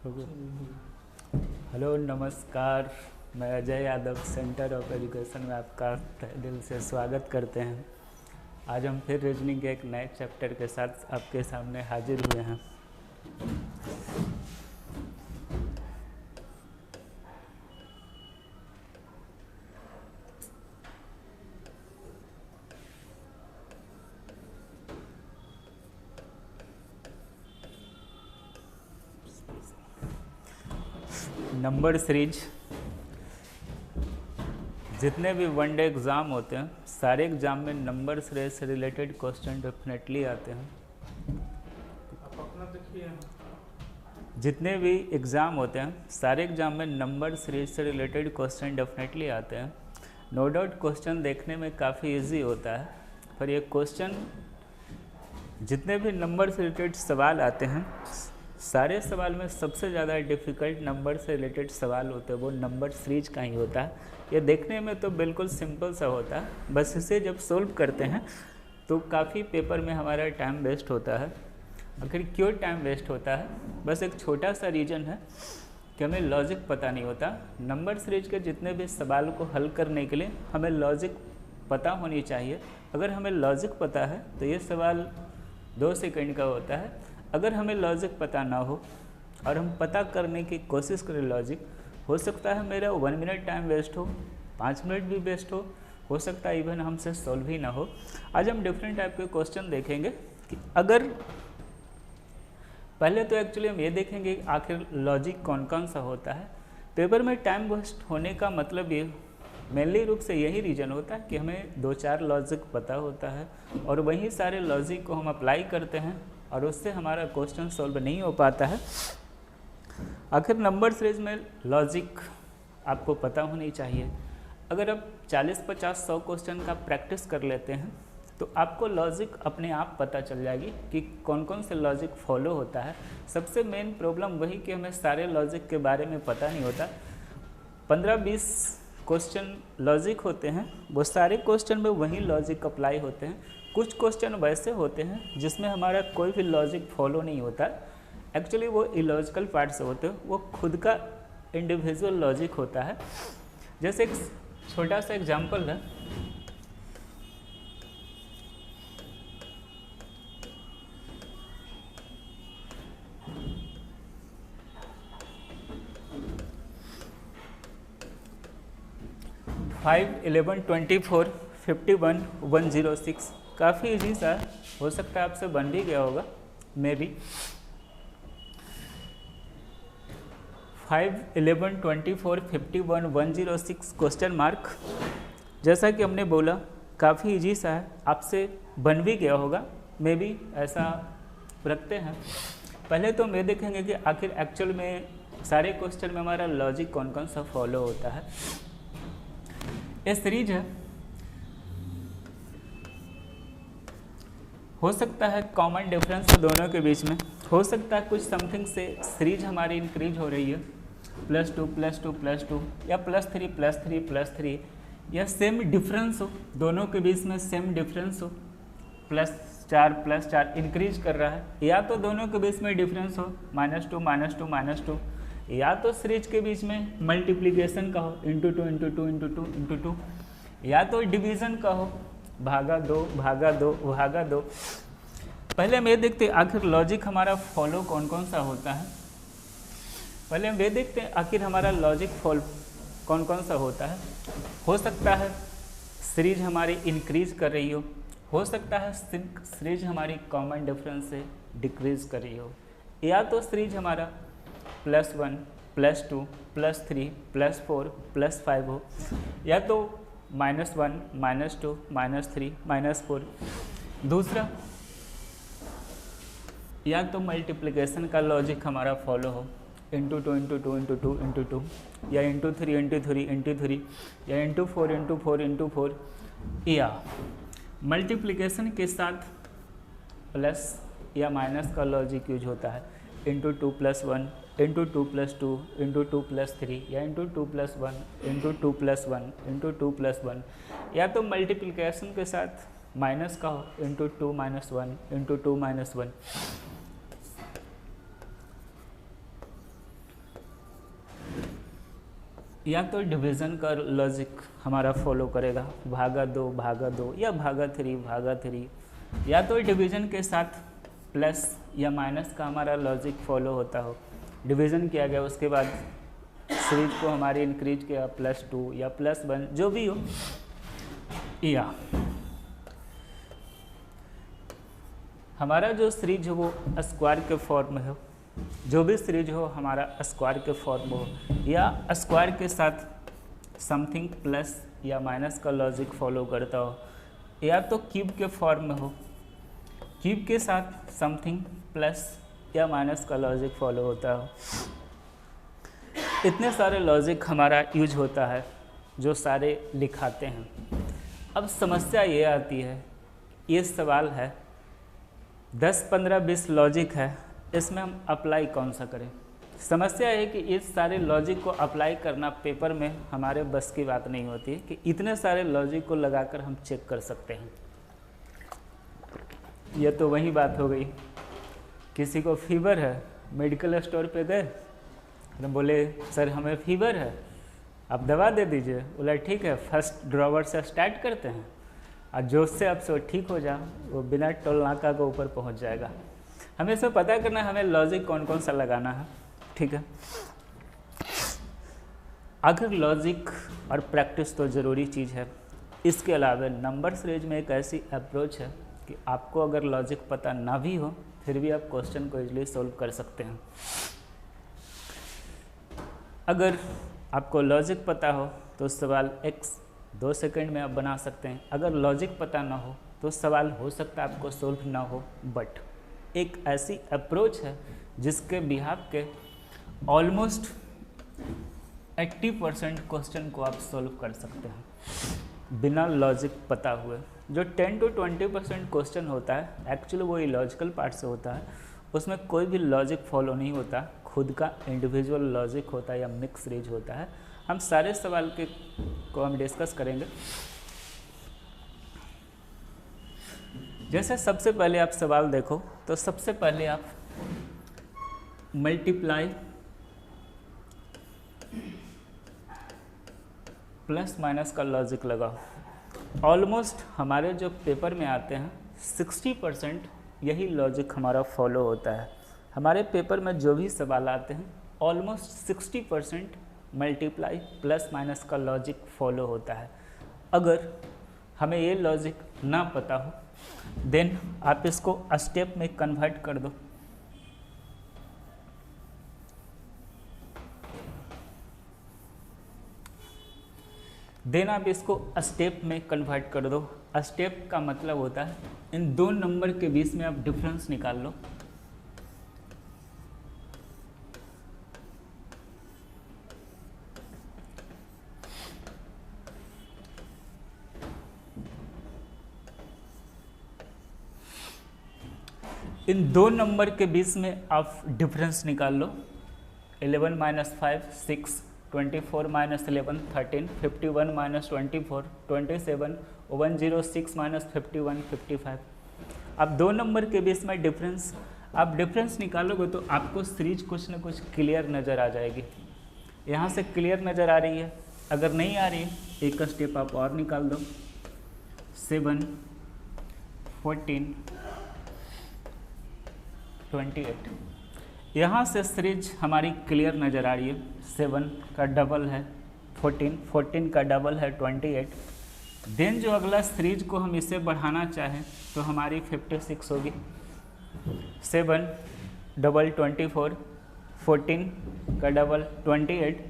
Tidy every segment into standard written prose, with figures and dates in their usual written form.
Hello नमस्कार, मैं Ajay Yadav centre of education में आपका तहे दिल से स्वागत करते हैं। आज हम फिर रीजनिंग के एक नए चैप्टर के साथ आपके सामने हाजिर हुए हैं। नंबर सीरीज, जितने भी वनडे एग्ज़ाम होते हैं सारे एग्ज़ाम में नंबर सीरीज से रिलेटेड क्वेश्चन डेफिनेटली आते हैं। आप अपना देखिए। जितने भी एग्ज़ाम होते हैं सारे एग्ज़ाम में नंबर सीरीज से रिलेटेड क्वेश्चन डेफिनेटली आते हैं। नो डाउट क्वेश्चन देखने में काफ़ी इजी होता है, पर ये क्वेश्चन जितने भी नंबर से रिलेटेड सवाल आते हैं सारे सवाल में सबसे ज़्यादा डिफ़िकल्ट नंबर से रिलेटेड सवाल होते हैं वो नंबर सीरीज का ही होता है। ये देखने में तो बिल्कुल सिंपल सा होता है, बस इसे जब सोल्व करते हैं तो काफ़ी पेपर में हमारा टाइम वेस्ट होता है। आखिर क्यों टाइम वेस्ट होता है? बस एक छोटा सा रीज़न है कि हमें लॉजिक पता नहीं होता। नंबर सीरीज के जितने भी सवाल को हल करने के लिए हमें लॉजिक पता होनी चाहिए। अगर हमें लॉजिक पता है तो ये सवाल 2 सेकंड का होता है। अगर हमें लॉजिक पता ना हो और हम पता करने की कोशिश करें लॉजिक, हो सकता है मेरा 1 मिनट टाइम वेस्ट हो, 5 मिनट भी वेस्ट हो सकता है इवन हमसे सॉल्व ही ना हो। आज हम डिफरेंट टाइप के क्वेश्चन देखेंगे कि अगर पहले तो एक्चुअली हम ये देखेंगे कि आखिर लॉजिक कौन कौन सा होता है। पेपर में टाइम वेस्ट होने का मतलब ये मेनली रूप से यही रीज़न होता है कि हमें 2-4 लॉजिक पता होता है और वही सारे लॉजिक को हम अप्लाई करते हैं और उससे हमारा क्वेश्चन सॉल्व नहीं हो पाता है। आखिर नंबर सीरीज में लॉजिक आपको पता होनी चाहिए। अगर आप 40-50-100 क्वेश्चन का प्रैक्टिस कर लेते हैं तो आपको लॉजिक अपने आप पता चल जाएगी कि कौन कौन से लॉजिक फॉलो होता है। सबसे मेन प्रॉब्लम वही कि हमें सारे लॉजिक के बारे में पता नहीं होता। 15-20 क्वेश्चन लॉजिक होते हैं, वो सारे क्वेश्चन में वही लॉजिक अप्लाई होते हैं। कुछ क्वेश्चन वैसे होते हैं जिसमें हमारा कोई भी लॉजिक फॉलो नहीं होता। एक्चुअली वो इलॉजिकल पार्ट से होते हैं, वो खुद का इंडिविजुअल लॉजिक होता है। जैसे एक छोटा सा एग्जांपल है, फाइव 11 24 51 106 काफ़ी इजी सा हो सकता है, आपसे बन भी गया होगा मे बी। 5 11 24 51 106 question mark. जैसा कि हमने बोला काफ़ी इजी सा है, आपसे बन भी गया होगा मे बी, ऐसा रखते हैं। पहले तो हम ये देखेंगे कि आखिर एक्चुअल में सारे क्वेश्चन में हमारा लॉजिक कौन कौन सा फॉलो होता है। ये सीरीज है, हो सकता है कॉमन डिफरेंस दोनों के बीच में, हो सकता है कुछ समथिंग से सीरीज हमारी इंक्रीज हो रही है, +2 +2 +2 या +3 +3 +3, या सेम डिफरेंस हो दोनों के बीच में, सेम डिफरेंस हो +4 इंक्रीज कर रहा है, या तो दोनों के बीच में डिफरेंस हो -2 -2 -2, या तो सीरीज के बीच में मल्टीप्लिकेशन का हो ×2 × 2 × 2 × 2, या तो डिवीज़न का हो भागा 2 भागा 2 भागा 2। पहले हम ये देखते हैं आखिर लॉजिक हमारा फॉलो कौन कौन सा होता है। पहले हम ये देखते हैं आखिर हमारा लॉजिक फॉलो कौन कौन सा होता है। हो सकता है सीरीज हमारी इंक्रीज कर रही हो सकता है सीरीज हमारी कॉमन डिफरेंस से डिक्रीज कर रही हो, या तो सीरीज हमारा +1 +2 +3 +4 +5 हो, या तो -1 -2 -3 -4। दूसरा, या तो मल्टीप्लिकेशन का लॉजिक हमारा फॉलो हो ×2 × 2 × 2 × 2, या ×3 × 3 × 3, या ×4 × 4 × 4, या मल्टीप्लिकेशन के साथ प्लस या माइनस का लॉजिक यूज होता है ×2 + 1 ×2 + 2 ×2 + 3, या ×2 + 1 ×2 + 1 ×2 + 1, या तो मल्टीप्लिकेशन के साथ माइनस का हो ×2 - 1 × 2 - 1। या तो डिवीज़न का लॉजिक हमारा फॉलो करेगा, भागा 2 या भागा 3 या तो डिवीज़न के साथ प्लस या माइनस का हमारा लॉजिक फॉलो होता हो। डिवीज़न किया गया उसके बाद सीरीज को हमारी इंक्रीज किया +2 या +1 जो भी हो, या हमारा जो सीरीज है वो स्क्वायर के फॉर्म में हो, जो भी सीरीज हो हमारा स्क्वायर के फॉर्म हो, या स्क्वायर के साथ समथिंग प्लस या माइनस का लॉजिक फॉलो करता हो, या तो क्यूब के फॉर्म में हो, क्यूब के साथ समथिंग प्लस या माइनस का लॉजिक फॉलो होता हो। इतने सारे लॉजिक हमारा यूज होता है जो सारे लिखाते हैं। अब समस्या ये आती है, ये सवाल है 10, 15, 20 लॉजिक है, इसमें हम अप्लाई कौन सा करें। समस्या है कि इस सारे लॉजिक को अप्लाई करना पेपर में हमारे बस की बात नहीं होती है कि इतने सारे लॉजिक को लगाकर हम चेक कर सकते हैं। यह तो वही बात हो गई, किसी को फीवर है, मेडिकल स्टोर पे गए तो बोले सर हमें फीवर है, आप दवा दे दीजिए। बोला ठीक है, फर्स्ट ड्रॉवर से स्टार्ट करते हैं और जो उससे आपसे वो ठीक हो जाए, वो बिना टोल नाका के ऊपर पहुंच जाएगा। हमें इसमें पता करना है हमें लॉजिक कौन कौन सा लगाना है, ठीक है। अगर लॉजिक और प्रैक्टिस तो ज़रूरी चीज़ है, इसके अलावा नंबर सीरीज में एक ऐसी अप्रोच है कि आपको अगर लॉजिक पता ना भी हो फिर भी आप क्वेश्चन को इजीली सॉल्व कर सकते हैं। अगर आपको लॉजिक पता हो तो सवाल x 2 सेकंड में आप बना सकते हैं। अगर लॉजिक पता ना हो तो सवाल हो सकता है आपको सॉल्व ना हो, बट एक ऐसी अप्रोच है जिसके बिहाफ के ऑलमोस्ट 80% क्वेश्चन को आप सॉल्व कर सकते हैं बिना लॉजिक पता हुए। जो 10 to 20% क्वेश्चन होता है एक्चुअली वो इलॉजिकल पार्ट से होता है, उसमें कोई भी लॉजिक फॉलो नहीं होता, खुद का इंडिविजुअल लॉजिक होता है या मिक्स सीरीज होता है। हम सारे सवाल के को हम डिस्कस करेंगे। जैसे सबसे पहले आप सवाल देखो तो सबसे पहले आप मल्टीप्लाई प्लस माइनस का लॉजिक लगाओ। ऑलमोस्ट हमारे जो पेपर में आते हैं 60% यही लॉजिक हमारा फॉलो होता है। हमारे पेपर में जो भी सवाल आते हैं ऑलमोस्ट 60% मल्टीप्लाई प्लस माइनस का लॉजिक फॉलो होता है। अगर हमें ये लॉजिक ना पता हो देन आप इसको स्टेप में कन्वर्ट कर दो। देन आप इसको स्टेप में कन्वर्ट कर दो। स्टेप का मतलब होता है इन दो नंबर के बीच में आप डिफरेंस निकाल लो। इन दो नंबर के बीच में आप डिफरेंस निकाल लो। 11 - 5 6, 24 - 11 13, 51 - 24 27, 106 - 51 55। अब दो नंबर के बीच में डिफरेंस आप डिफरेंस निकालोगे तो आपको सीरीज कुछ न कुछ क्लियर नज़र आ जाएगी। यहाँ से क्लियर नज़र आ रही है, अगर नहीं आ रही है एक स्टेप आप और निकाल दो। 7 14 28, यहाँ से सीरीज हमारी क्लियर नज़र आ रही है। 7 का डबल है 14, 14 का डबल है 28। देन जो अगला सीरीज को हम इसे बढ़ाना चाहें तो हमारी 56 होगी। 7 डबल 24, 14 का डबल 28,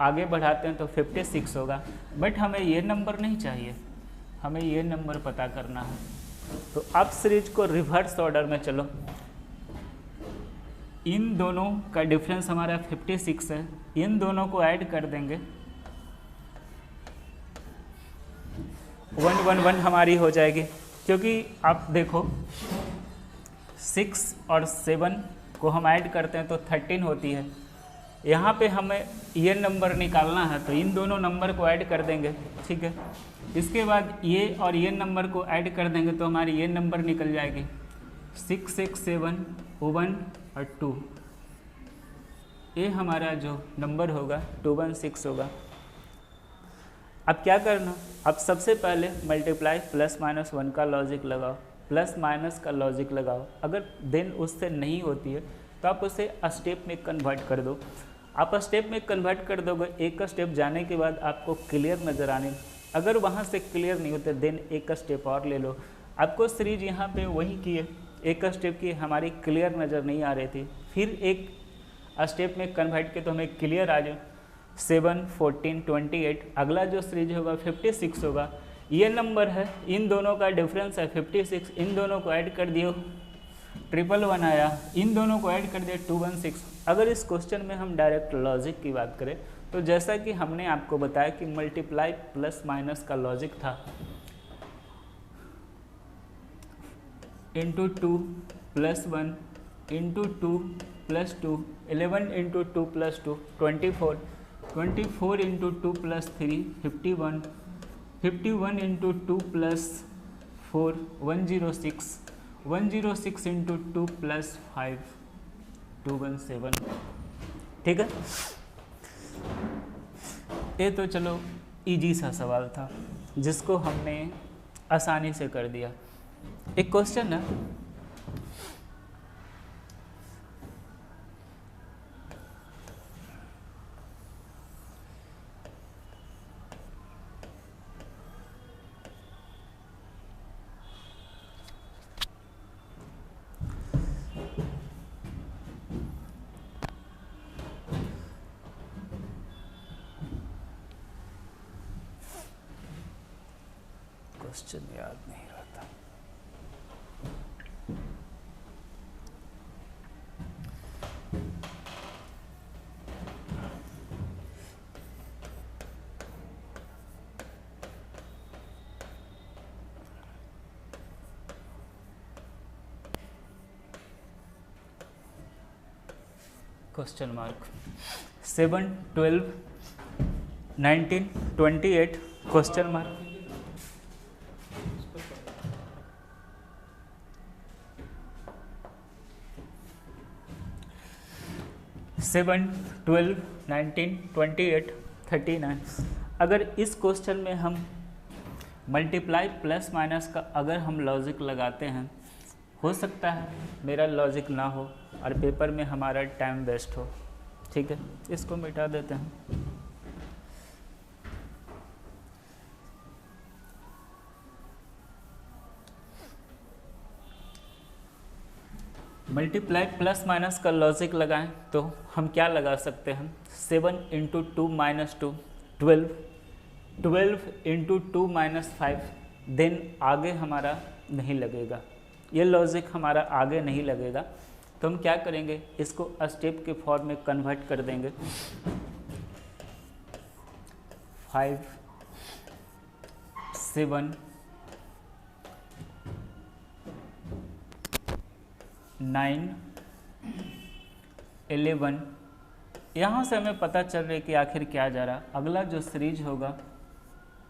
आगे बढ़ाते हैं तो 56 होगा। बट हमें ये नंबर नहीं चाहिए, हमें ये नंबर पता करना है। तो अब सीरीज को रिवर्स ऑर्डर में चलो। इन दोनों का डिफरेंस हमारा 56 है, इन दोनों को ऐड कर देंगे 111 हमारी हो जाएगी। क्योंकि आप देखो 6 और 7 को हम ऐड करते हैं तो 13 होती है। यहाँ पे हमें ये नंबर निकालना है तो इन दोनों नंबर को ऐड कर देंगे, ठीक है। इसके बाद ये और ये नंबर को ऐड कर देंगे तो हमारी ये नंबर निकल जाएगी 6 6 7 1 और 2। ये हमारा जो नंबर होगा 216 होगा। अब क्या करना, अब सबसे पहले मल्टीप्लाई प्लस माइनस 1 का लॉजिक लगाओ, प्लस माइनस का लॉजिक लगाओ। अगर देन उससे नहीं होती है तो आप उसे स्टेप में कन्वर्ट कर दो। आप स्टेप में कन्वर्ट कर दोगे, एक स्टेप जाने के बाद आपको क्लियर नज़र आने, अगर वहाँ से क्लियर नहीं होते देन एक स्टेप और ले लो। आपको सीरीज यहाँ पे वही की है, एक स्टेप की हमारी क्लियर नज़र नहीं आ रही थी, फिर एक स्टेप में कन्वर्ट के तो हमें क्लियर आ जाए। 7, 14, 28, अगला जो सीरीज होगा 56 होगा। ये नंबर है, इन दोनों का डिफरेंस है 56, इन दोनों को ऐड कर दियो 111 आया, इन दोनों को ऐड कर दिया 216। अगर इस क्वेश्चन में हम डायरेक्ट लॉजिक की बात करें तो जैसा कि हमने आपको बताया कि मल्टीप्लाई प्लस माइनस का लॉजिक था into 2 + 1 into 2 + 2, 11 into 2 + 2 24, 24 into 2 + 3 51, 51 into 2 + 4 106, 106 into 2 + 5 217। ठीक है, ये तो चलो इजी सा सवाल था जिसको हमने आसानी से कर दिया। एक क्वेश्चन है, क्वेश्चन याद नहीं रहता। Question mark 7, 12, 19, 28 question mark. Seven 12, 19, 28, 39। अगर इस क्वेश्चन में हम मल्टीप्लाई प्लस माइनस का अगर हम लॉजिक लगाते हैं, हो सकता है मेरा लॉजिक ना हो और पेपर में हमारा टाइम वेस्ट हो। ठीक है, इसको मिटा देते हैं। मल्टीप्लाई प्लस माइनस का लॉजिक लगाएं तो हम क्या लगा सकते हैं, 7 इंटू 2 - 2 12, 12 इंटू 2 - 5, देन आगे हमारा नहीं लगेगा, ये लॉजिक हमारा आगे नहीं लगेगा। तो हम क्या करेंगे, इसको स्टेप के फॉर्म में कन्वर्ट कर देंगे। 5, 7, 9, 11। यहाँ से हमें पता चल रहा है कि आखिर क्या जा रहा। अगला जो सीरीज होगा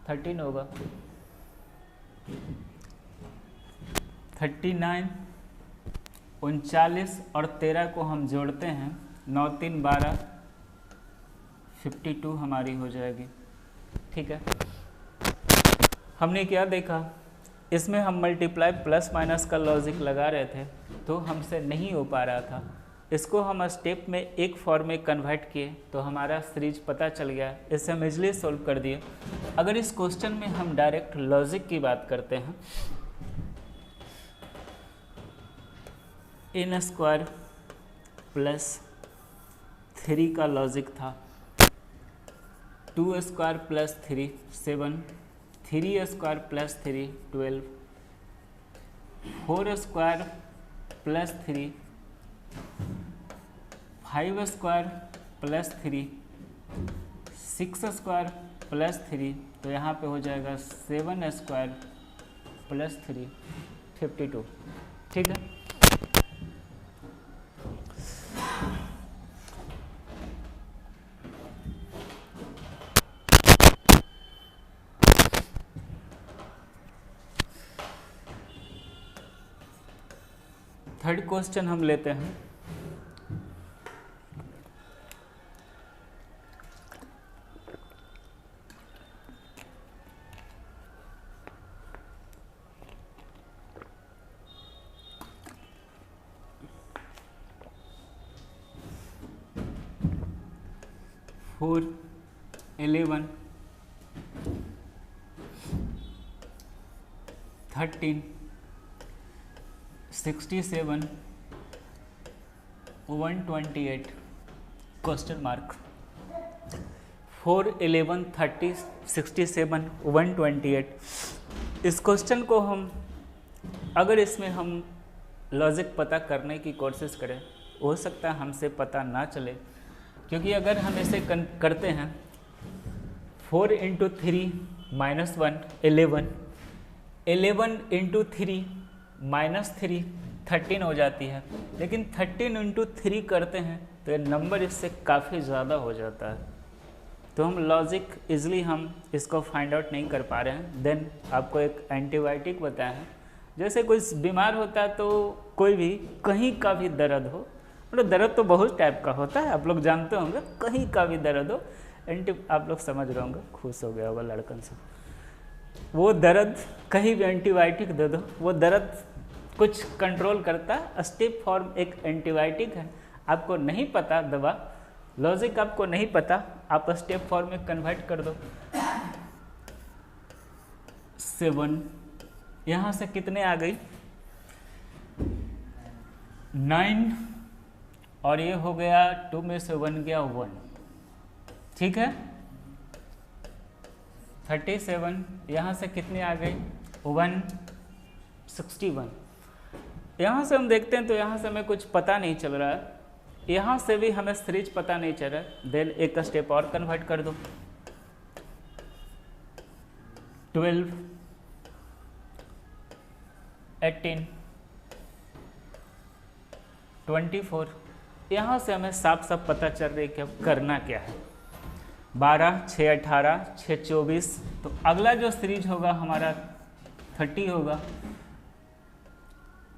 13 होगा, 39, 39 और 13 को हम जोड़ते हैं, 9, 3, 12, 52 हमारी हो जाएगी। ठीक है, हमने क्या देखा, इसमें हम मल्टीप्लाई प्लस माइनस का लॉजिक लगा रहे थे तो हमसे नहीं हो पा रहा था। इसको हम स्टेप में एक फॉर्म में कन्वर्ट किए तो हमारा सीरीज पता चल गया, इसे हम इजली सोल्व कर दिए। अगर इस क्वेश्चन में हम डायरेक्ट लॉजिक की बात करते हैं, n² + 3 का लॉजिक था, 2² + 3 7, 3² + 3 12, 4² + 3, 5² + 3, 6² + 3, तो यहाँ पे हो जाएगा 7² + 3 52। ठीक है, थर्ड क्वेश्चन हम लेते हैं। 4 11 13 67 128 क्वेश्चन मार्क। 4 11 30 67 128। इस क्वेश्चन को हम अगर इसमें हम लॉजिक पता करने की कोशिश करें, हो सकता है हमसे पता ना चले, क्योंकि अगर हम इसे करते हैं 4 × 3 -1 11 11 × 3 -3 13 हो जाती है, लेकिन 13 × 3 करते हैं तो ये नंबर इससे काफ़ी ज़्यादा हो जाता है। तो हम लॉजिक इजली हम इसको फाइंड आउट नहीं कर पा रहे हैं। देन आपको एक एंटीबायोटिक बताया है, जैसे कोई बीमार होता है तो कोई भी कहीं का भी दर्द हो, मतलब दर्द तो बहुत टाइप का होता है, आप लोग जानते होंगे, कहीं का भी दर्द हो, आप लोग समझ रहे होंगे, खुश हो गया होगा लड़कन से, वो दर्द कहीं भी एंटीबायोटिक दे दो, वो दर्द कुछ कंट्रोल करता है। स्टेप फॉर्म एक एंटीबायोटिक है, आपको नहीं पता दवा, लॉजिक आपको नहीं पता, आप स्टेप फॉर्म में कन्वर्ट कर दो। 7 यहाँ से कितने आ गई 9, और ये हो गया 2 में से 1 गया 1, ठीक है। 37 यहाँ से कितने आ गए 161। यहाँ से हम देखते हैं तो यहाँ से हमें कुछ पता नहीं चल रहा है, यहाँ से भी हमें सीरीज पता नहीं चल रहा है। देन एक स्टेप और कन्वर्ट कर दो, 12 18 24। यहाँ से हमें साफ साफ पता चल रही है कि अब करना क्या है। 12 6 18 6 24, तो अगला जो सीरीज होगा हमारा 30 होगा,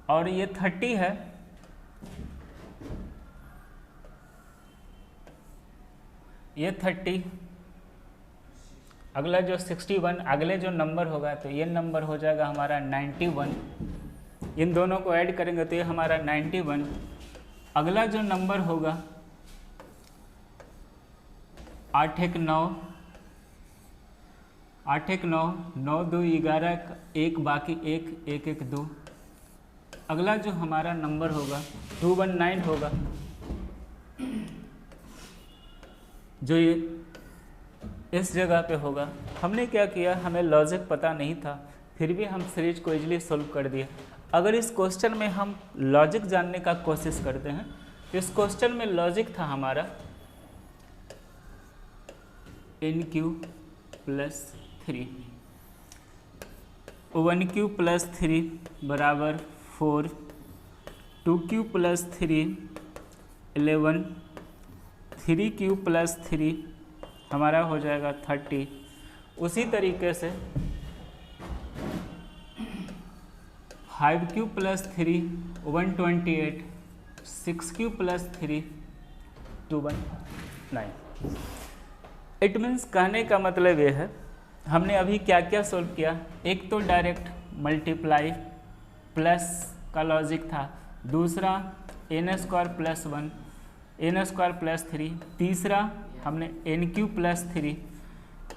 और ये 30 है, ये 30, अगला जो 61, अगले जो नंबर होगा तो ये नंबर हो जाएगा हमारा 91, इन दोनों को ऐड करेंगे तो ये हमारा 91। अगला जो नंबर होगा 8 1 9, 8 1 9, 9 2 11, 1 बाकी 1 1 1 2। अगला जो हमारा नंबर होगा 219 होगा, जो ये इस जगह पे होगा। हमने क्या किया, हमें लॉजिक पता नहीं था, फिर भी हम सीरीज को इजीली सोल्व कर दिया। अगर इस क्वेश्चन में हम लॉजिक जानने का कोशिश करते हैं, तो इस क्वेश्चन में लॉजिक था हमारा NQ + 3, 1Q + 3 बराबर 4, 2Q + 3 11, 3Q + 3 हमारा हो जाएगा 30। उसी तरीके से 5Q + 3 128, 6Q + 3 219। इट मीन्स कहने का मतलब ये है, हमने अभी क्या क्या सोल्व किया। एक तो डायरेक्ट मल्टीप्लाई प्लस का लॉजिक था, दूसरा n² + 1 n² + 3, तीसरा हमने NQ + 3।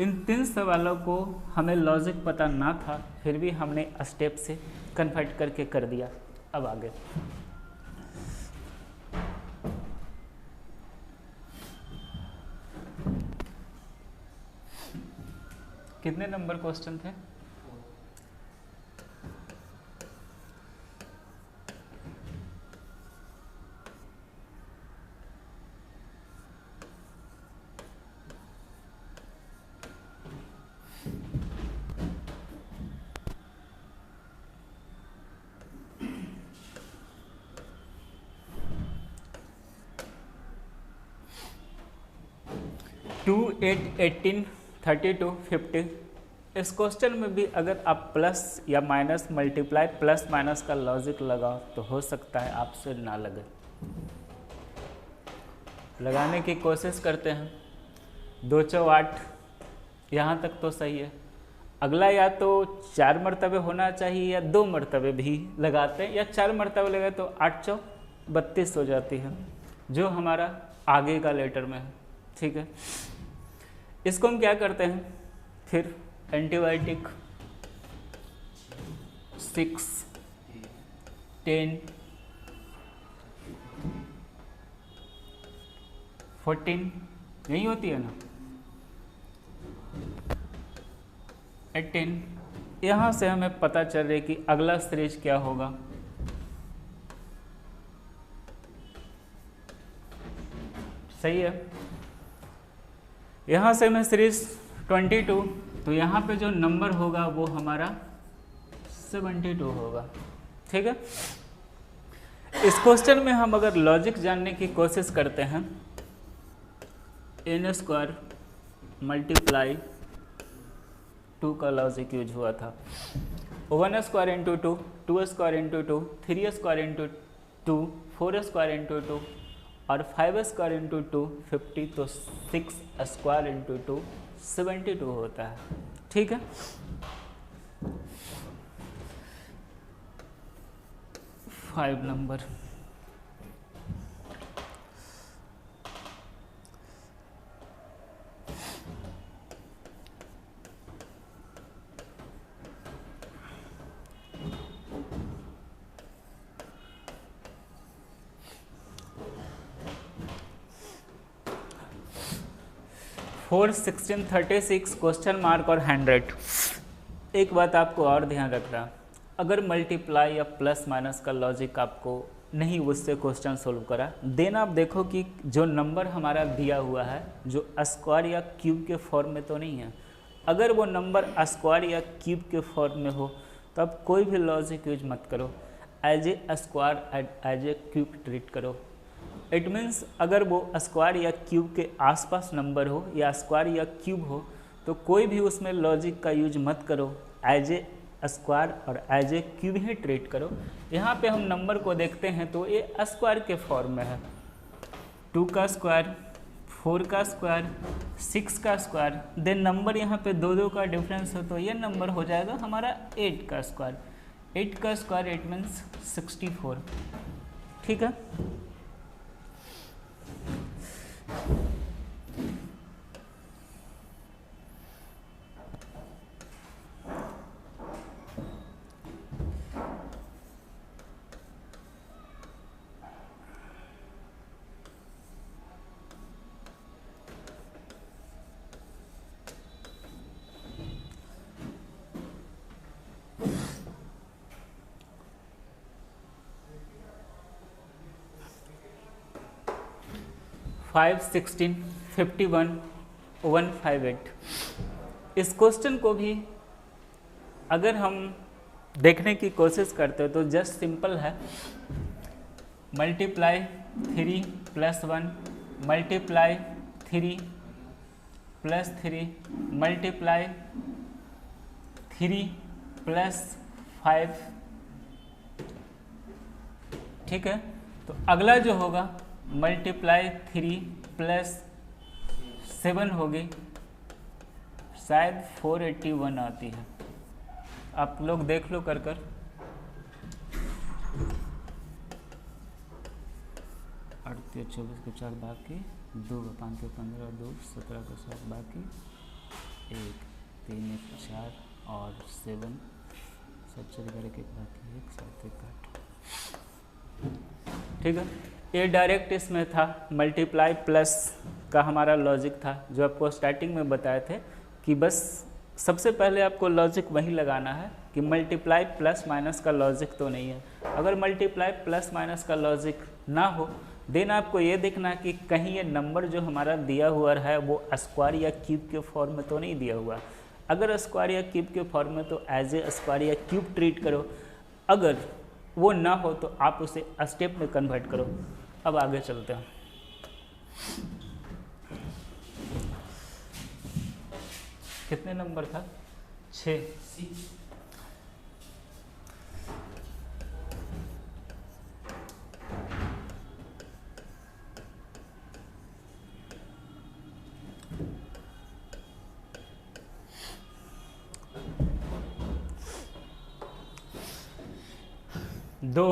इन 3 सवालों को हमें लॉजिक पता ना था, फिर भी हमने स्टेप से कन्वर्ट करके कर दिया। अब आगे कितने नंबर क्वेश्चन थे? टू 8 18 32 50। इस क्वेश्चन में भी अगर आप प्लस या माइनस मल्टीप्लाई प्लस माइनस का लॉजिक लगाओ तो हो सकता है आपसे ना लगे। लगाने की कोशिश करते हैं। 2 चौ 8, यहाँ तक तो सही है। अगला या तो 4 मरतबे होना चाहिए या 2 मरतबे भी लगाते हैं, या 4 मरतबे लगे तो 8 चौ 32 हो जाती है, जो हमारा आगे का लेटर में है। ठीक है। इसको हम क्या करते हैं, फिर एंटीबायोटिक 6, 10, 14 यही होती है ना, 18। यहाँ से हमें पता चल रहा है कि अगला सीरीज क्या होगा, सही है। यहाँ से मैं सीरीज 22, तो यहाँ पे जो नंबर होगा वो हमारा 72 होगा, ठीक है। इस क्वेश्चन में हम अगर लॉजिक जानने की कोशिश करते हैं, n² मल्टीप्लाई 2 का लॉजिक यूज हुआ था, 1² इंटू 2, 2² इंटू 2, 3² इंटू 2, 4² इंटू 2 और 5² इंटू 2 50, तो 6² इंटू 2 72 होता है, ठीक है। Five number, four 16 36 question mark और 100। एक बात आपको और ध्यान रखना, अगर मल्टीप्लाई या प्लस माइनस का लॉजिक आपको नहीं उससे क्वेश्चन सोल्व करा, देन आप देखो कि जो नंबर हमारा दिया हुआ है जो स्क्वायर या क्यूब के फॉर्म में तो नहीं है। अगर वो नंबर स्क्वायर या क्यूब के फॉर्म में हो तो आप कोई भी लॉजिक यूज मत करो, as a square as a cube treat करो। इट मीन्स अगर वो स्क्वायर या क्यूब के आसपास नंबर हो या स्क्वायर या क्यूब हो तो कोई भी उसमें लॉजिक का यूज मत करो, एज ए स्क्वायर और एज ए क्यूब ही ट्रीट करो। यहाँ पे हम नंबर को देखते हैं तो ये स्क्वायर के फॉर्म में है, 2 का स्क्वायर, 4 का स्क्वायर, 6 का स्क्वायर, देन नंबर यहाँ पे 2 का डिफरेंस हो तो ये नंबर हो जाएगा हमारा 8 का स्क्वायर। 8 का स्क्वायर इट मीन्स 64, ठीक है। फाइव 16 51 158। इस क्वेश्चन को भी अगर हम देखने की कोशिश करते हो तो जस्ट सिंपल है, multiply 3 plus 1 multiply 3 plus 3 multiply 3 plus 5, ठीक है। तो अगला जो होगा मल्टीप्लाई 3 प्लस 7 होगी, शायद 481 आती है, आप लोग देख लो कर 38 24 के 4 बाकी, 2 5 के 15 2 17 के 7 बाकी, 1 3 1 4 और 7 7 करके बाकी 1 7 1 8, ठीक है। ये डायरेक्ट इसमें था, मल्टीप्लाई प्लस का हमारा लॉजिक था जो आपको स्टार्टिंग में बताए थे कि बस सबसे पहले आपको लॉजिक वही लगाना है कि मल्टीप्लाई प्लस माइनस का लॉजिक तो नहीं है। अगर मल्टीप्लाई प्लस माइनस का लॉजिक ना हो देन आपको ये देखना है कि कहीं ये नंबर जो हमारा दिया हुआ है वो स्क्वायर या क्यूब के फॉर्म में तो नहीं दिया हुआ। अगर स्क्वायर या क्यूब के फॉर्म में तो एज ए स्क्वायर या क्यूब ट्रीट करो, अगर वो ना हो तो आप उसे स्टेप में कन्वर्ट करो। अब आगे चलते हैं। कितने नंबर था? 6। दो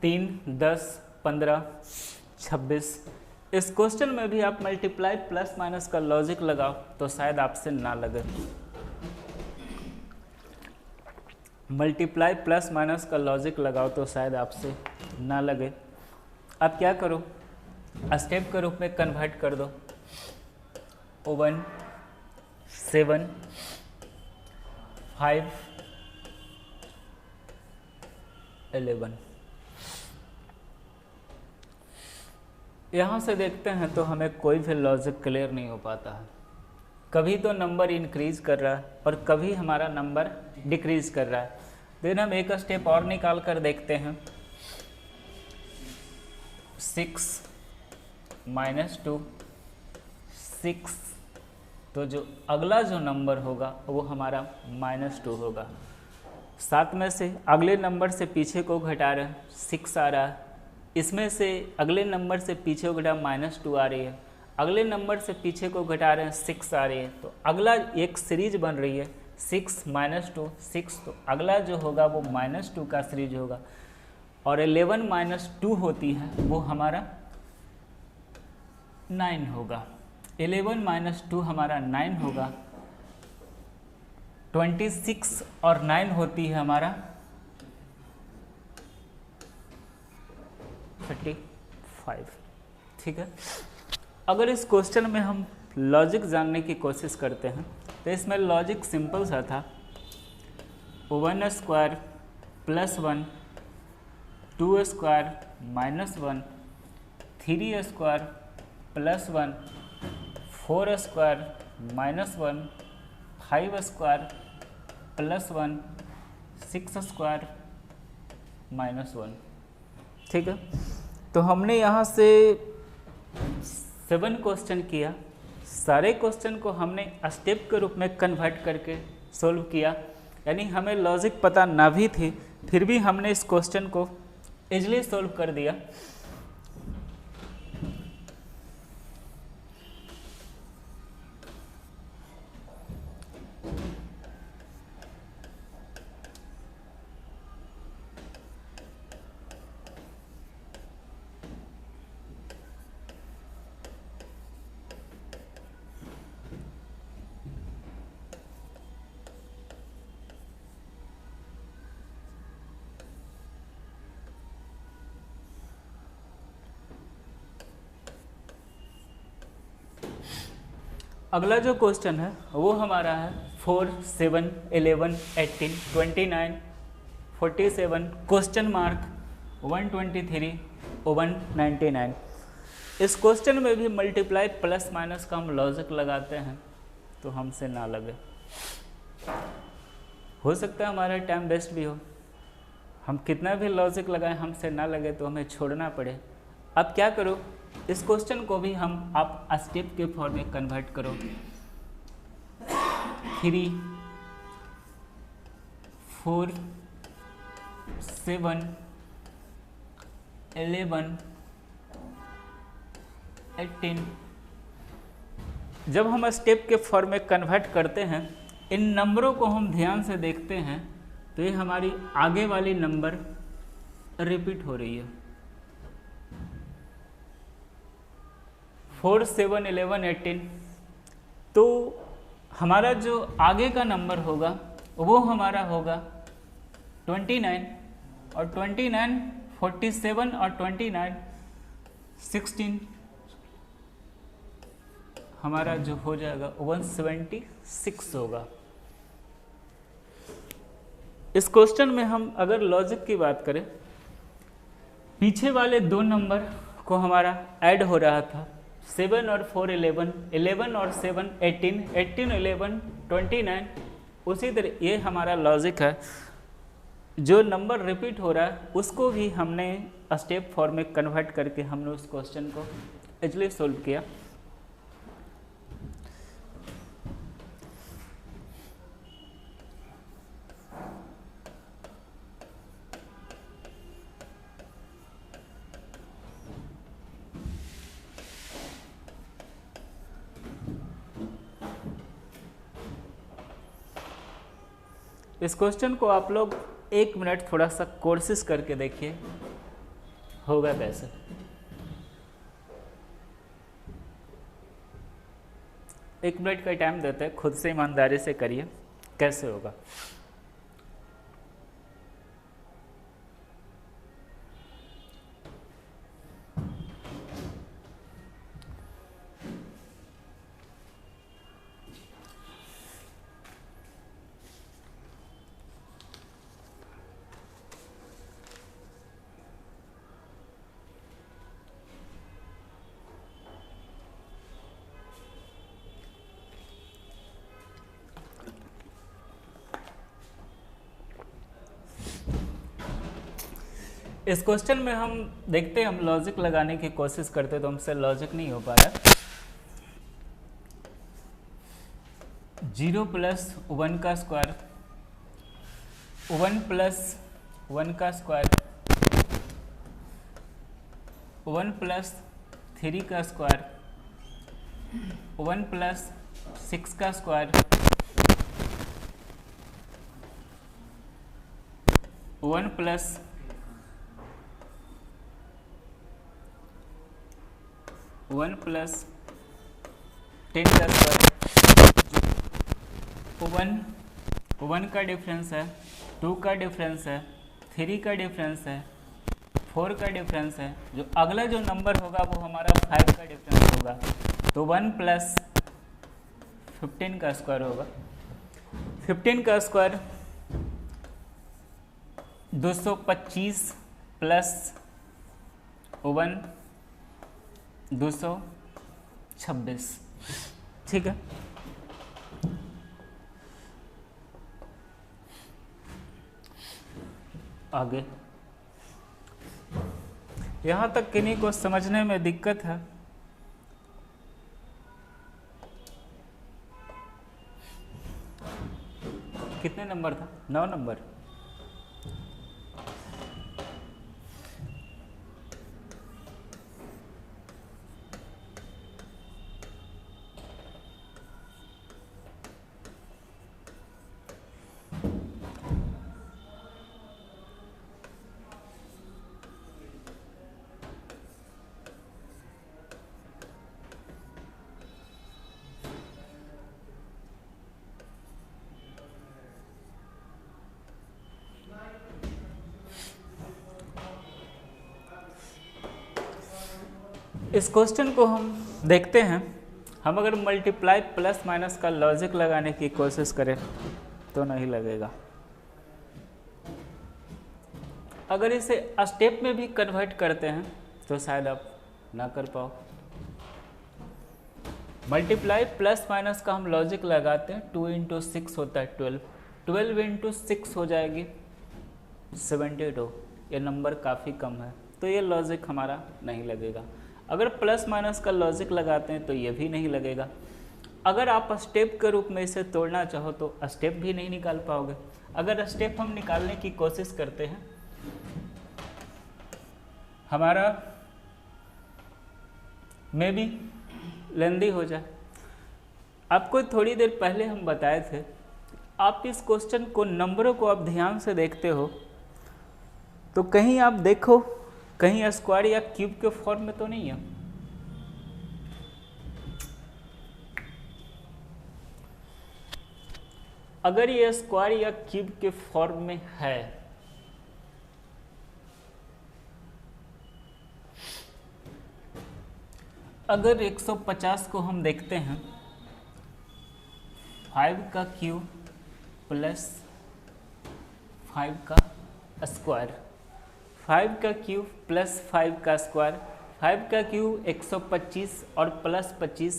3 10 15 26 इस क्वेश्चन में भी आप मल्टीप्लाई प्लस माइनस का लॉजिक लगाओ तो शायद आपसे ना लगे। मल्टीप्लाई प्लस माइनस का लॉजिक लगाओ तो शायद आपसे ना लगे। अब क्या करो, स्टेप के रूप में कन्वर्ट कर दो। 1 7 5 11। यहाँ से देखते हैं तो हमें कोई भी लॉजिक क्लियर नहीं हो पाता है। कभी तो नंबर इंक्रीज कर रहा है और कभी हमारा नंबर डिक्रीज कर रहा है। देन हम एक स्टेप और निकाल कर देखते हैं। 6 - 2 6, तो जो अगला जो नंबर होगा वो हमारा -2 होगा। 7 में से अगले नंबर से पीछे को घटा रहे हैं, 6 आ रहा है। इसमें से अगले नंबर से पीछे को घटा -2 आ रही है, अगले नंबर से पीछे को घटा रहे हैं 6 आ रही है। तो अगला एक सीरीज बन रही है 6 - 2 6, तो अगला जो होगा वो -2 का सीरीज होगा। और 11 - 2 होती है वो हमारा 9 होगा। 11 - 2 हमारा 9 होगा। 26 और 9 होती है हमारा 35। ठीक है। अगर इस क्वेश्चन में हम लॉजिक जानने की कोशिश करते हैं तो इसमें लॉजिक सिंपल सा था। 1² + 1, 2² - 1, 3² + 1, 4² - 1, 5² + 1, 6² - 1। ठीक है। तो हमने यहाँ से 7 क्वेश्चन किया। सारे क्वेश्चन को हमने स्टेप के रूप में कन्वर्ट करके सोल्व किया, यानी हमें लॉजिक पता ना भी थी फिर भी हमने इस क्वेश्चन को इजीली सोल्व कर दिया। अगला जो क्वेश्चन है वो हमारा है 4 7 11 18 29 47 क्वेश्चन मार्क 123 199। इस क्वेश्चन में भी मल्टीप्लाई प्लस माइनस का हम लॉजिक लगाते हैं तो हमसे ना लगे। हो सकता है हमारा टाइम वेस्ट भी हो, हम कितना भी लॉजिक लगाएं हमसे ना लगे तो हमें छोड़ना पड़े। अब क्या करो, इस क्वेश्चन को भी हम आप स्टेप के फॉर्म में कन्वर्ट करो। 3 4 7 11 18। जब हम स्टेप के फॉर्म में कन्वर्ट करते हैं, इन नंबरों को हम ध्यान से देखते हैं तो ये हमारी आगे वाली नंबर रिपीट हो रही है। 4 7 11 18, तो हमारा जो आगे का नंबर होगा वो हमारा होगा 29, और 29 47 और 29 16 हमारा जो हो जाएगा 176 होगा। इस क्वेश्चन में हम अगर लॉजिक की बात करें, पीछे वाले दो नंबर को हमारा ऐड हो रहा था 7 और 4 11, 11 और 7 18, 18 11 29। उसी तरह ये हमारा लॉजिक है, जो नंबर रिपीट हो रहा है उसको भी हमने स्टेप फॉर्म में कन्वर्ट करके हमने उस क्वेश्चन को इजीली सोल्व किया। इस क्वेश्चन को आप लोग 1 मिनट थोड़ा सा कोशिश करके देखिए होगा कैसे। 1 मिनट का टाइम देते हैं, खुद से ईमानदारी से करिए कैसे होगा। इस क्वेश्चन में हम देखते हैं, हम लॉजिक लगाने की कोशिश करते तो हमसे लॉजिक नहीं हो पा रहा। 0 + 1 का स्क्वायर, 1 + 1 का स्क्वायर, 1 + 3 का स्क्वायर, 1 + 6 का स्क्वायर, 1 + 1 + 10 का स्क्वायर, 1 का डिफरेंस है, 2 का डिफरेंस है, 3 का डिफरेंस है, 4 का डिफरेंस है। जो अगला जो नंबर होगा वो हमारा 5 का डिफरेंस होगा, तो 1 + 15 का स्क्वायर होगा। 15 का स्क्वायर 225 + 1 226, ठीक है। आगे यहाँ तक किन्हीं को समझने में दिक्कत है? कितने नंबर था? 9 नंबर। इस क्वेश्चन को हम देखते हैं। हम अगर मल्टीप्लाई प्लस माइनस का लॉजिक लगाने की कोशिश करें तो नहीं लगेगा। अगर इसे स्टेप में भी कन्वर्ट करते हैं तो शायद आप ना कर पाओ। मल्टीप्लाई प्लस माइनस का हम लॉजिक लगाते हैं, 2 × 6 होता है 12, 12 × 6 हो जाएगी 72। ये नंबर काफ़ी कम है तो ये लॉजिक हमारा नहीं लगेगा। अगर प्लस माइनस का लॉजिक लगाते हैं तो ये भी नहीं लगेगा। अगर आप स्टेप के रूप में इसे तोड़ना चाहो तो स्टेप भी नहीं निकाल पाओगे। अगर स्टेप हम निकालने की कोशिश करते हैं, हमारा मे भी लेंदी हो जाए। आपको थोड़ी देर पहले हम बताए थे, आप इस क्वेश्चन को नंबरों को आप ध्यान से देखते हो तो कहीं आप देखो कहीं स्क्वायर या क्यूब के फॉर्म में तो नहीं है। अगर ये स्क्वायर या क्यूब के फॉर्म में है अगर 150 को हम देखते हैं 5 का क्यूब प्लस 5 का स्क्वायर, 5 का क्यूब प्लस 5 का स्क्वायर, 5 का क्यूब 125 और प्लस 25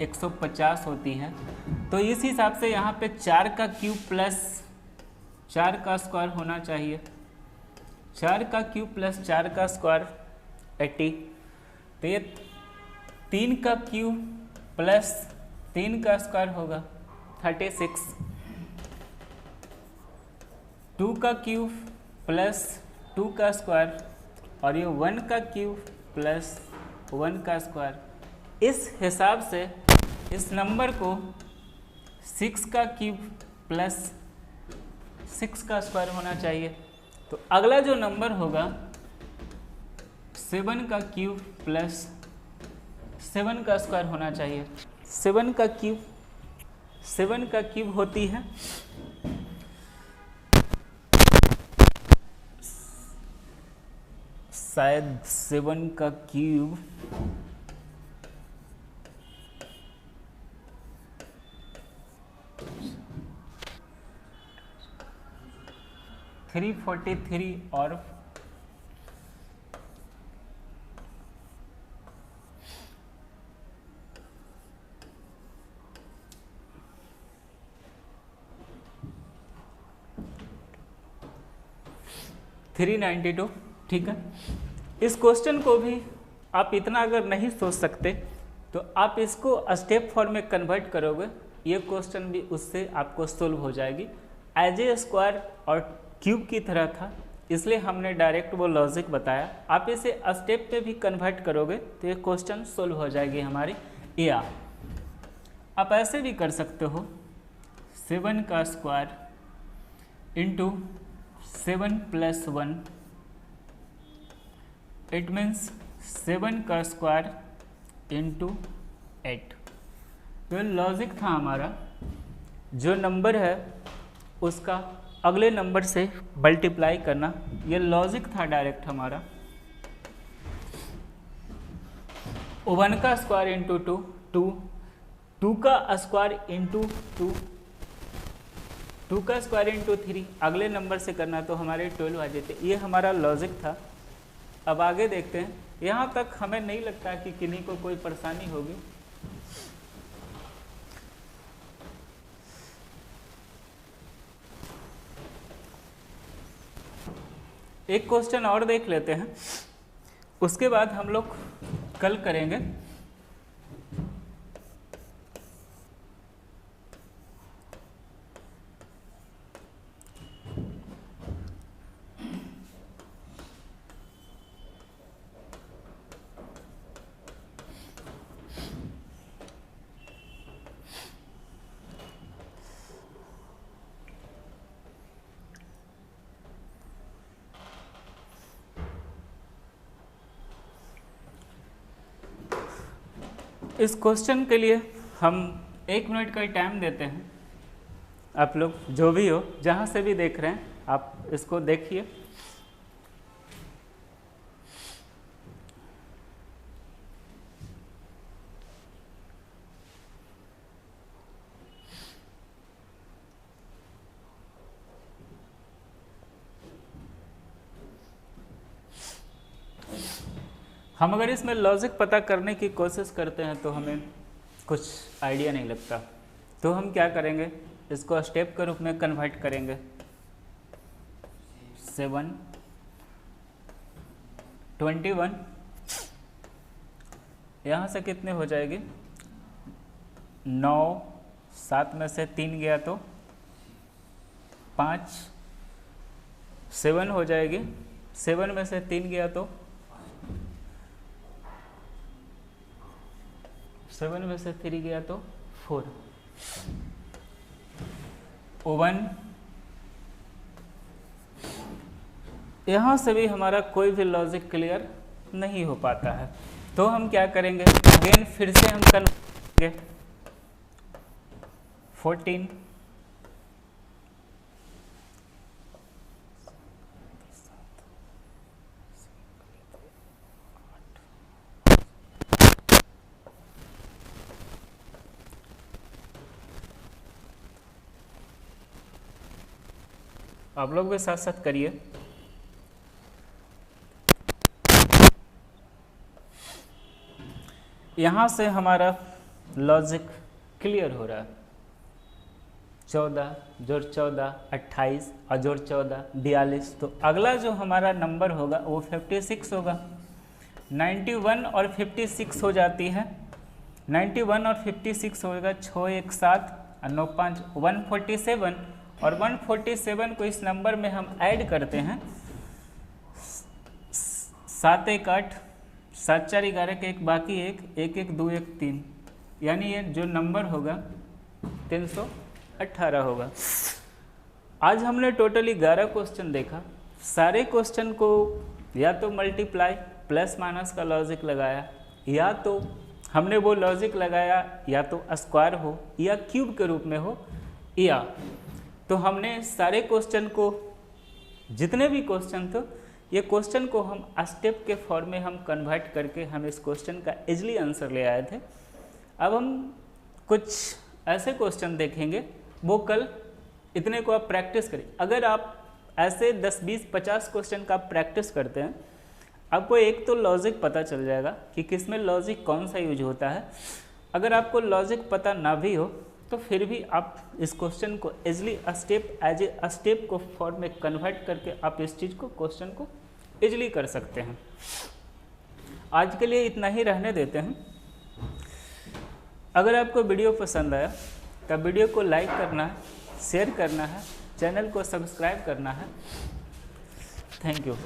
150 होती है। तो इस हिसाब से यहाँ पे 4 का क्यूब प्लस 4 का स्क्वायर होना चाहिए। 4 का क्यूब प्लस 4 का स्क्वायर 80। तो ये 3 का क्यूब प्लस 3 का स्क्वायर होगा 36। 2 का क्यूब प्लस 2 का स्क्वायर और ये 1 का क्यूब प्लस 1 का स्क्वायर। इस हिसाब से इस नंबर को 6 का क्यूब प्लस 6 का स्क्वायर होना चाहिए। तो अगला जो नंबर होगा 7 का क्यूब प्लस 7 का स्क्वायर होना चाहिए। 7 का क्यूब, 7 का क्यूब होती है शायद 7 का क्यूब 343 और 392। ठीक है, इस क्वेश्चन को भी आप इतना अगर नहीं सोच सकते तो आप इसको स्टेप फॉर्म में कन्वर्ट करोगे, ये क्वेश्चन भी उससे आपको सोल्व हो जाएगी। एज ए स्क्वायर और क्यूब की तरह था, इसलिए हमने डायरेक्ट वो लॉजिक बताया। आप इसे स्टेप पे भी कन्वर्ट करोगे तो ये क्वेश्चन सोल्व हो जाएगी हमारी। या आप ऐसे भी कर सकते हो, 7 का square into 7 plus 1, it means 7 का स्क्वायर इंटू 8। तो लॉजिक था हमारा, जो नंबर है उसका अगले नंबर से मल्टीप्लाई करना, ये लॉजिक था डायरेक्ट हमारा। 1 का स्क्वायर इंटू 2, 2 का स्क्वायर इंटू 2, 2 का स्क्वायर इंटू 3, अगले नंबर से करना तो हमारे 12 आ जाते। ये हमारा लॉजिक था। अब आगे देखते हैं, यहाँ तक हमें नहीं लगता कि किन्हीं को कोई परेशानी होगी। एक क्वेश्चन और देख लेते हैं, उसके बाद हम लोग कल करेंगे। इस क्वेश्चन के लिए हम 1 मिनट का टाइम देते हैं। आप लोग जो भी हो, जहाँ से भी देख रहे हैं, आप इसको देखिए। हम अगर इसमें लॉजिक पता करने की कोशिश करते हैं तो हमें कुछ आइडिया नहीं लगता, तो हम क्या करेंगे, इसको स्टेप के रूप में कन्वर्ट करेंगे। 7, 21, यहाँ से कितने हो जाएगी, 9, 7 में से 3 गया तो 5, 7 हो जाएगी, 7 में से 3 गया तो 7 में से 3 गया तो 4, 1। यहाँ से भी हमारा कोई भी लॉजिक क्लियर नहीं हो पाता है, तो हम क्या करेंगे, अगेन फिर से हम करेंगे 14, आप लोग भी साथ साथ करिए। यहाँ से हमारा लॉजिक क्लियर हो रहा है। 14 जोड़ 14 28 और जोड़ 14 42। तो अगला जो हमारा नंबर होगा वो 56 होगा। 91 और 56 हो जाती है, 91 और 56 होगा 6 1 7 और 9 5 147, और 147 को इस नंबर में हम ऐड करते हैं। 7 1 8, 7 4 11 के 1 बाकी 1 1 1 2 1 3, यानी ये जो नंबर होगा 318 होगा। आज हमने टोटली 11 क्वेश्चन देखा। सारे क्वेश्चन को या तो मल्टीप्लाई प्लस माइनस का लॉजिक लगाया, या तो हमने वो लॉजिक लगाया या तो स्क्वायर हो या क्यूब के रूप में हो, या तो हमने सारे क्वेश्चन को, जितने भी क्वेश्चन थे, ये क्वेश्चन को हम स्टेप के फॉर्म में हम कन्वर्ट करके हम इस क्वेश्चन का इजली आंसर ले आए थे। अब हम कुछ ऐसे क्वेश्चन देखेंगे, वो कल इतने को आप प्रैक्टिस करें। अगर आप ऐसे 10, 20, 50 क्वेश्चन का प्रैक्टिस करते हैं, आपको एक तो लॉजिक पता चल जाएगा कि किस में लॉजिक कौन सा यूज होता है। अगर आपको लॉजिक पता ना भी हो तो फिर भी आप इस क्वेश्चन को इजली एज ए स्टेप को फॉर्म में कन्वर्ट करके आप इस चीज़ को, क्वेश्चन को इजली कर सकते हैं। आज के लिए इतना ही रहने देते हैं। अगर आपको वीडियो पसंद आया तो वीडियो को लाइक करना है, शेयर करना है, चैनल को सब्सक्राइब करना है। Thank you.